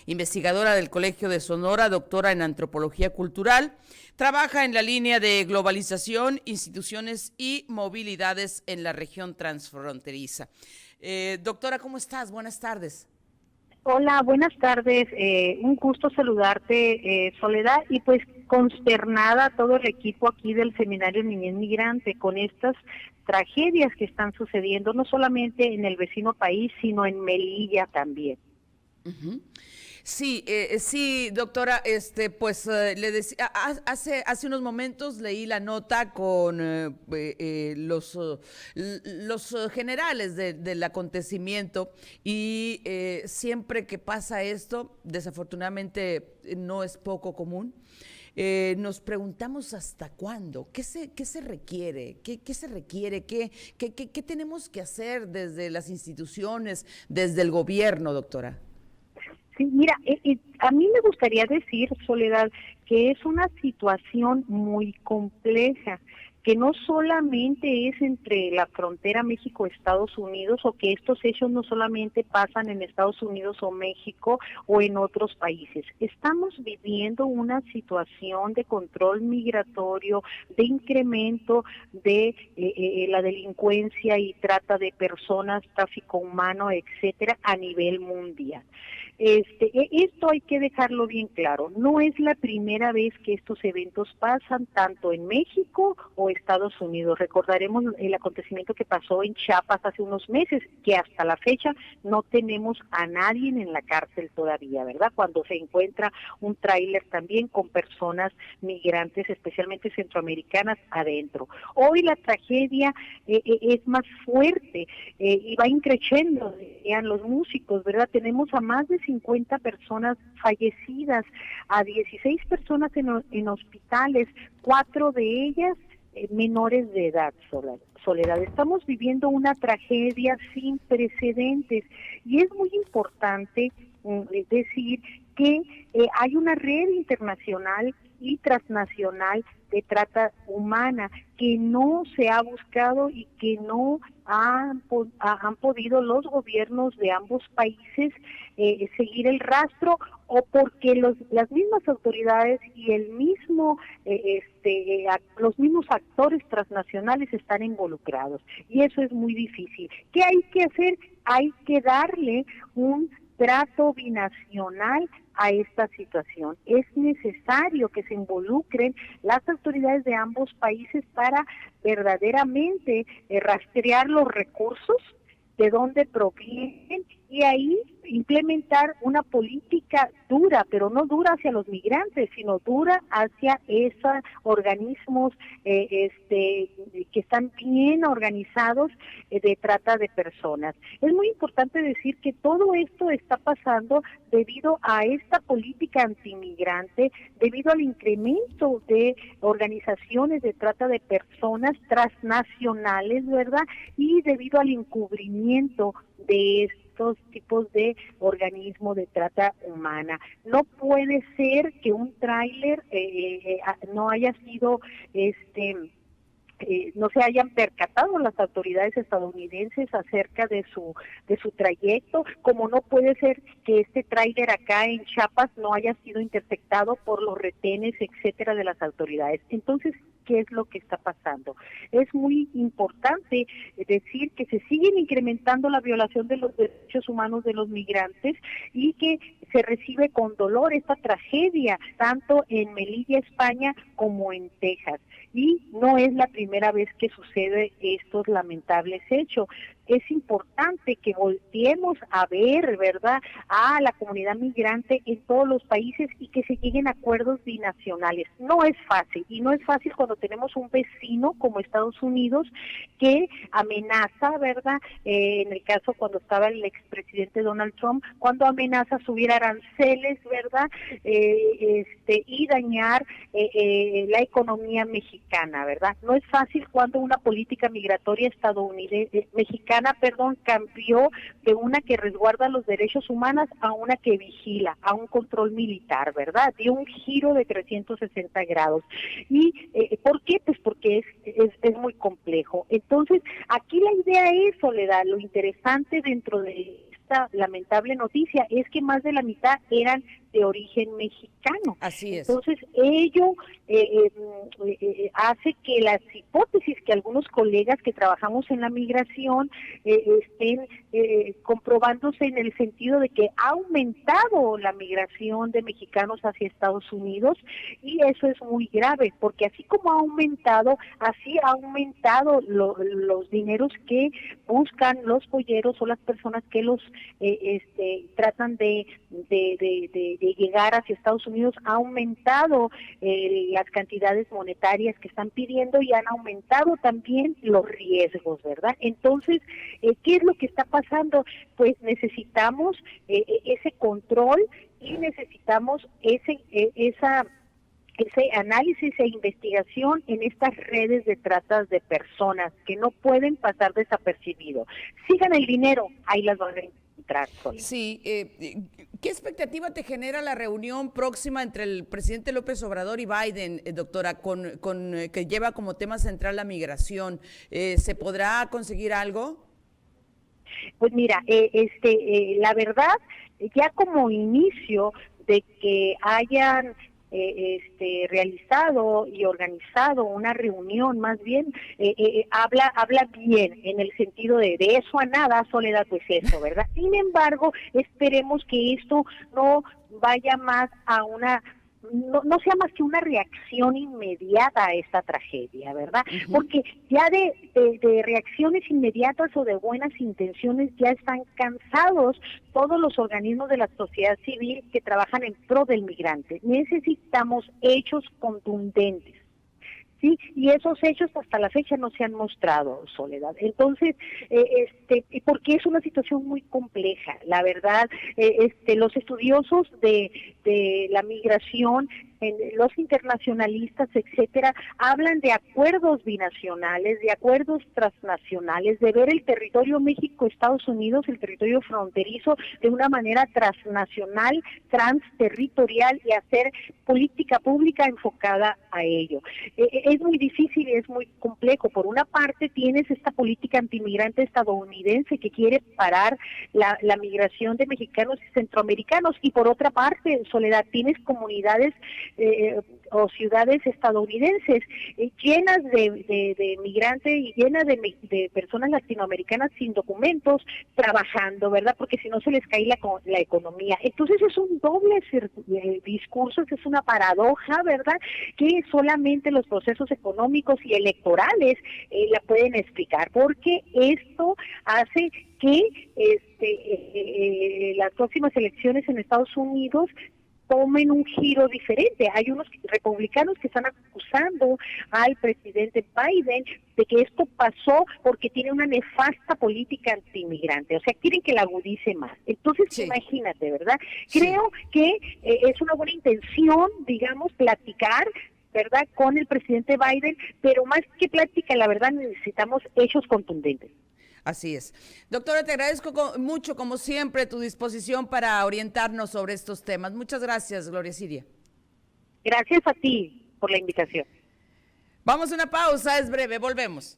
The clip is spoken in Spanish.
investigadora del Colegio de Sonora, doctora en Antropología Cultural. Trabaja en la línea de globalización, instituciones y movilidades en la región transfronteriza. Doctora, ¿cómo estás? Buenas tardes. Hola, buenas tardes. Un gusto saludarte, Soledad, y pues consternada todo el equipo aquí del Seminario Niñez Migrante con estas tragedias que están sucediendo, no solamente en el vecino país, sino en Melilla también. Uh-huh. Sí, sí, doctora, le decía, hace unos momentos leí la nota con los generales del acontecimiento y siempre que pasa esto, desafortunadamente no es poco común. Nos preguntamos hasta cuándo, qué se requiere, qué se requiere, qué tenemos que hacer desde las instituciones, desde el gobierno, doctora. Sí, mira, a mí me gustaría decir, Soledad, que es una situación muy compleja, que no solamente es entre la frontera México-Estados Unidos, o que estos hechos no solamente pasan en Estados Unidos o México o en otros países. Estamos viviendo una situación de control migratorio, de incremento de la delincuencia y trata de personas, tráfico humano, etcétera, a nivel mundial. Esto hay que dejarlo bien claro. No es la primera vez que estos eventos pasan tanto en México o Estados Unidos. Recordaremos el acontecimiento que pasó en Chiapas hace unos meses, que hasta la fecha no tenemos a nadie en la cárcel todavía, ¿verdad? Cuando se encuentra un tráiler también con personas migrantes, especialmente centroamericanas, adentro. Hoy la tragedia es más fuerte y va increciendo, dirían los músicos, ¿verdad? Tenemos a más de 50 personas fallecidas, a 16 personas en hospitales, 4 de ellas menores de edad, Soledad. Estamos viviendo una tragedia sin precedentes y es muy importante decir que hay una red internacional y transnacional de trata humana que no se ha buscado y que no han podido los gobiernos de ambos países seguir el rastro, o porque las mismas autoridades y el mismo los mismos actores transnacionales están involucrados, y eso es muy difícil. ¿Qué hay que hacer? Hay que darle un trato binacional a esta situación. Es necesario que se involucren las autoridades de ambos países para verdaderamente rastrear los recursos, de dónde provienen, y ahí implementar una política dura, pero no dura hacia los migrantes, sino dura hacia esos organismos que están bien organizados de trata de personas. Es muy importante decir que todo esto está pasando debido a esta política antimigrante, debido al incremento de organizaciones de trata de personas transnacionales, ¿verdad? Y debido al encubrimiento de estos tipos de organismos de trata humana. No puede ser que un tráiler no haya sido no se hayan percatado las autoridades estadounidenses acerca de su trayecto, como no puede ser que este tráiler acá en Chiapas no haya sido interceptado por los retenes, etcétera, de las autoridades. Entonces, ¿qué es lo que está pasando? Es muy importante decir que se siguen incrementando la violación de los derechos humanos de los migrantes y que se recibe con dolor esta tragedia, tanto en Melilla, España, como en Texas. Y no es la primera vez que sucede estos lamentables hechos. Es importante que volteemos a ver, ¿verdad?, a la comunidad migrante en todos los países y que se lleguen a acuerdos binacionales. No es fácil, y no es fácil cuando tenemos un vecino como Estados Unidos que amenaza, ¿verdad?, en el caso cuando estaba el expresidente Donald Trump, cuando amenaza subir aranceles, ¿verdad?, y dañar la economía mexicana, ¿verdad? No es fácil cuando una política migratoria mexicana cambió de una que resguarda los derechos humanos a una que vigila, a un control militar, ¿verdad? Dio un giro de 360 grados. ¿Y por qué? Pues porque es muy complejo. Entonces, aquí la idea es, Soledad, lo interesante dentro de esta lamentable noticia es que más de la mitad eran de origen mexicano. Así es. Entonces, ello hace que las hipótesis que algunos colegas que trabajamos en la migración estén comprobándose en el sentido de que ha aumentado la migración de mexicanos hacia Estados Unidos, y eso es muy grave, porque así como ha aumentado, así ha aumentado los dineros que buscan los polleros o las personas que los tratan de llegar hacia Estados Unidos. Ha aumentado las cantidades monetarias que están pidiendo y han aumentado también los riesgos, ¿verdad? Entonces, ¿qué es lo que está pasando? Pues necesitamos ese control y necesitamos ese análisis e investigación en estas redes de tratas de personas que no pueden pasar desapercibido. Sigan el dinero, ahí las van a encontrar. Sí, ¿qué expectativa te genera la reunión próxima entre el presidente López Obrador y Biden, doctora, que lleva como tema central la migración? ¿Se podrá conseguir algo? Pues mira, la verdad, ya como inicio de que hayan realizado y organizado una reunión, más bien habla bien en el sentido de eso a nada, Soledad, pues eso, ¿verdad? Sin embargo, esperemos que esto no vaya más a no sea más que una reacción inmediata a esta tragedia, ¿verdad? Uh-huh. Porque ya de reacciones inmediatas o de buenas intenciones ya están cansados todos los organismos de la sociedad civil que trabajan en pro del migrante. Necesitamos hechos contundentes. Sí, y esos hechos hasta la fecha no se han mostrado, Soledad. Entonces, porque es una situación muy compleja, la verdad. Los estudiosos de la migración, los internacionalistas, etcétera, hablan de acuerdos binacionales, de acuerdos transnacionales, de ver el territorio México-Estados Unidos, el territorio fronterizo, de una manera transnacional, transterritorial, y hacer política pública enfocada a ello. Es muy difícil y es muy complejo. Por una parte tienes esta política antimigrante estadounidense que quiere parar la migración de mexicanos y centroamericanos, y por otra parte, Soledad, tienes comunidades o ciudades estadounidenses llenas de migrantes y llenas de personas latinoamericanas sin documentos trabajando, ¿verdad? Porque si no se les cae la economía. Entonces es un doble discurso, es una paradoja, ¿verdad? Que solamente los procesos económicos y electorales la pueden explicar, porque esto hace que las próximas elecciones en Estados Unidos tomen un giro diferente. Hay unos republicanos que están acusando al presidente Biden de que esto pasó porque tiene una nefasta política antimigrante, o sea, quieren que la agudice más. Entonces, sí, imagínate, ¿verdad? Sí. Creo que es una buena intención, digamos, platicar, ¿verdad?, con el presidente Biden, pero más que plática, la verdad, necesitamos hechos contundentes. Así es. Doctora, te agradezco mucho, como siempre, tu disposición para orientarnos sobre estos temas. Muchas gracias, Gloria Siria. Gracias a ti por la invitación. Vamos a una pausa, es breve, volvemos.